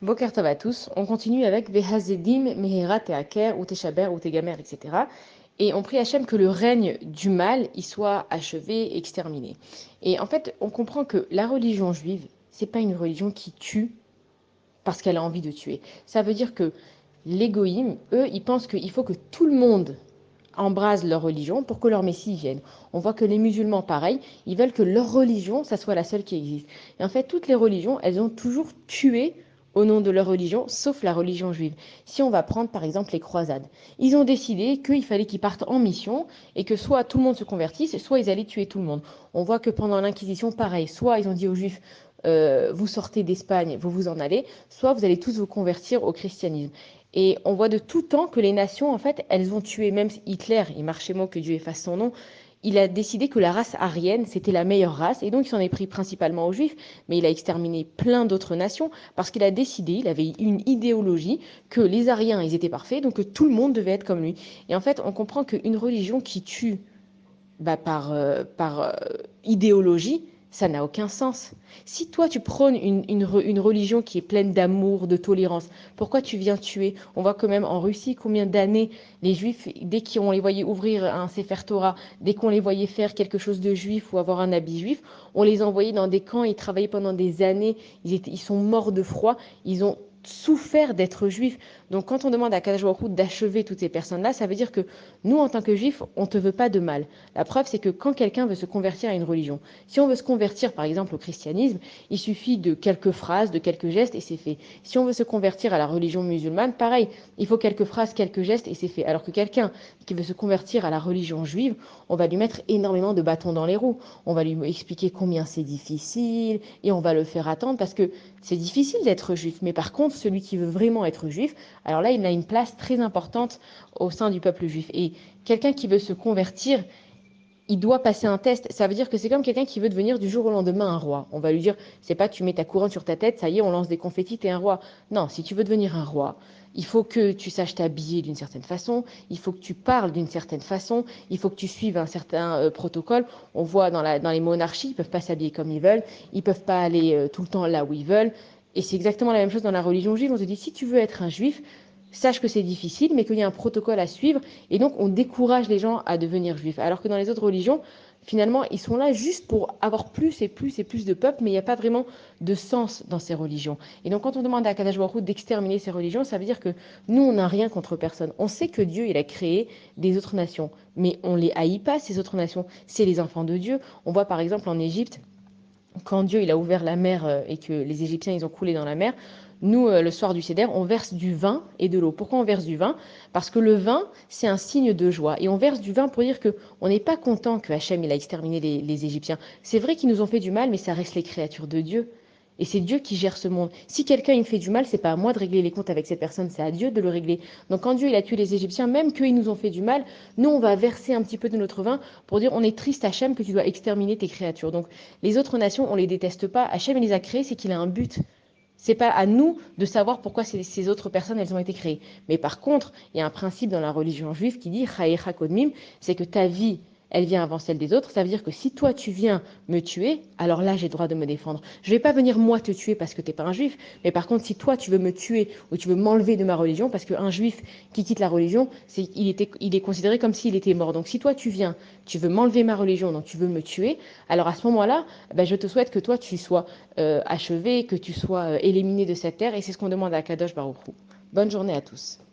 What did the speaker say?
Boker Tov à tous. On continue avec Vehazedim, Mehera, Teaker, ou Teshaber, ou Tegamer, etc. Et on prie Hachem que le règne du mal y soit achevé, exterminé. Et en fait, on comprend que la religion juive, c'est pas une religion qui tue parce qu'elle a envie de tuer. Ça veut dire que les goïms, eux, ils pensent qu'il faut que tout le monde embrasent leur religion pour que leur Messie vienne. On voit que les musulmans, pareil, ils veulent que leur religion, ça soit la seule qui existe. Et en fait, toutes les religions, elles ont toujours tué au nom de leur religion, sauf la religion juive. Si on va prendre par exemple les croisades, ils ont décidé qu'il fallait qu'ils partent en mission et que soit tout le monde se convertisse, soit ils allaient tuer tout le monde. On voit que pendant l'Inquisition, pareil, soit ils ont dit aux Juifs, vous sortez d'Espagne, vous vous en allez, soit vous allez tous vous convertir au christianisme. Et on voit de tout temps que les nations, en fait, elles ont tué, même Hitler, il marchait mot que Dieu efface son nom, il a décidé que la race aryenne, c'était la meilleure race, et donc il s'en est pris principalement aux Juifs, mais il a exterminé plein d'autres nations, parce qu'il a décidé, il avait une idéologie, que les Aryens, ils étaient parfaits, donc que tout le monde devait être comme lui. Et en fait, on comprend qu'une religion qui tue par idéologie, ça n'a aucun sens. Si toi, tu prônes une religion qui est pleine d'amour, de tolérance, pourquoi tu viens tuer? On voit quand même en Russie combien d'années les Juifs, dès qu'on les voyait ouvrir un Sefer Torah, dès qu'on les voyait faire quelque chose de juif ou avoir un habit juif, on les envoyait dans des camps, ils travaillaient pendant des années, ils sont morts de froid, ils ont souffert d'être juifs. Donc quand on demande à Kadosh Baruch Hu d'achever toutes ces personnes-là, ça veut dire que nous, en tant que juifs, on ne te veut pas de mal. La preuve, c'est que quand quelqu'un veut se convertir à une religion, si on veut se convertir par exemple au christianisme, il suffit de quelques phrases, de quelques gestes et c'est fait. Si on veut se convertir à la religion musulmane, pareil, il faut quelques phrases, quelques gestes et c'est fait. Alors que quelqu'un qui veut se convertir à la religion juive, on va lui mettre énormément de bâtons dans les roues. On va lui expliquer combien c'est difficile et on va le faire attendre parce que c'est difficile d'être juif. Mais par contre, celui qui veut vraiment être juif, alors là, il a une place très importante au sein du peuple juif. Et quelqu'un qui veut se convertir, il doit passer un test. Ça veut dire que c'est comme quelqu'un qui veut devenir du jour au lendemain un roi. On va lui dire, c'est pas tu mets ta couronne sur ta tête, ça y est, on lance des confettis, t'es un roi. Non, si tu veux devenir un roi, il faut que tu saches t'habiller d'une certaine façon, il faut que tu parles d'une certaine façon, il faut que tu suives un certain protocole. On voit dans les monarchies, ils peuvent pas s'habiller comme ils veulent, ils peuvent pas aller tout le temps là où ils veulent. Et c'est exactement la même chose dans la religion juive. On te dit, si tu veux être un juif, sache que c'est difficile, mais qu'il y a un protocole à suivre. Et donc, on décourage les gens à devenir juifs. Alors que dans les autres religions, finalement, ils sont là juste pour avoir plus et plus et plus de peuples, mais il n'y a pas vraiment de sens dans ces religions. Et donc, quand on demande à Kadosh Baruch Hu d'exterminer ces religions, ça veut dire que nous, on n'a rien contre personne. On sait que Dieu, il a créé des autres nations, mais on les haït pas, ces autres nations. C'est les enfants de Dieu. On voit par exemple en Égypte, quand Dieu il a ouvert la mer et que les Égyptiens ils ont coulé dans la mer, nous, le soir du Seder, on verse du vin et de l'eau. Pourquoi on verse du vin? Parce que le vin, c'est un signe de joie. Et on verse du vin pour dire que on n'est pas content que Hachem il a exterminé les Égyptiens. C'est vrai qu'ils nous ont fait du mal, mais ça reste les créatures de Dieu. Et c'est Dieu qui gère ce monde. Si quelqu'un il me fait du mal, c'est pas à moi de régler les comptes avec cette personne, c'est à Dieu de le régler. Donc quand Dieu il a tué les Égyptiens, même qu'ils nous ont fait du mal, nous on va verser un petit peu de notre vin pour dire on est triste Hachem que tu dois exterminer tes créatures. Donc les autres nations, on les déteste pas. Hachem il les a créées, c'est qu'il a un but. C'est pas à nous de savoir pourquoi ces autres personnes elles ont été créées. Mais par contre, il y a un principe dans la religion juive qui dit Chayecha Kodmim, c'est que ta vie, elle vient avant celle des autres. Ça veut dire que si toi tu viens me tuer, alors là j'ai le droit de me défendre. Je vais pas venir moi te tuer parce que t'es pas un juif, mais par contre si toi tu veux me tuer ou tu veux m'enlever de ma religion, parce qu'un juif qui quitte la religion, il est considéré comme s'il était mort. Donc si toi tu viens, tu veux m'enlever ma religion, donc tu veux me tuer, alors à ce moment-là, ben, je te souhaite que toi tu sois achevé, que tu sois éliminé de cette terre. Et c'est ce qu'on demande à Kadosh Baruch Hu. Bonne journée à tous.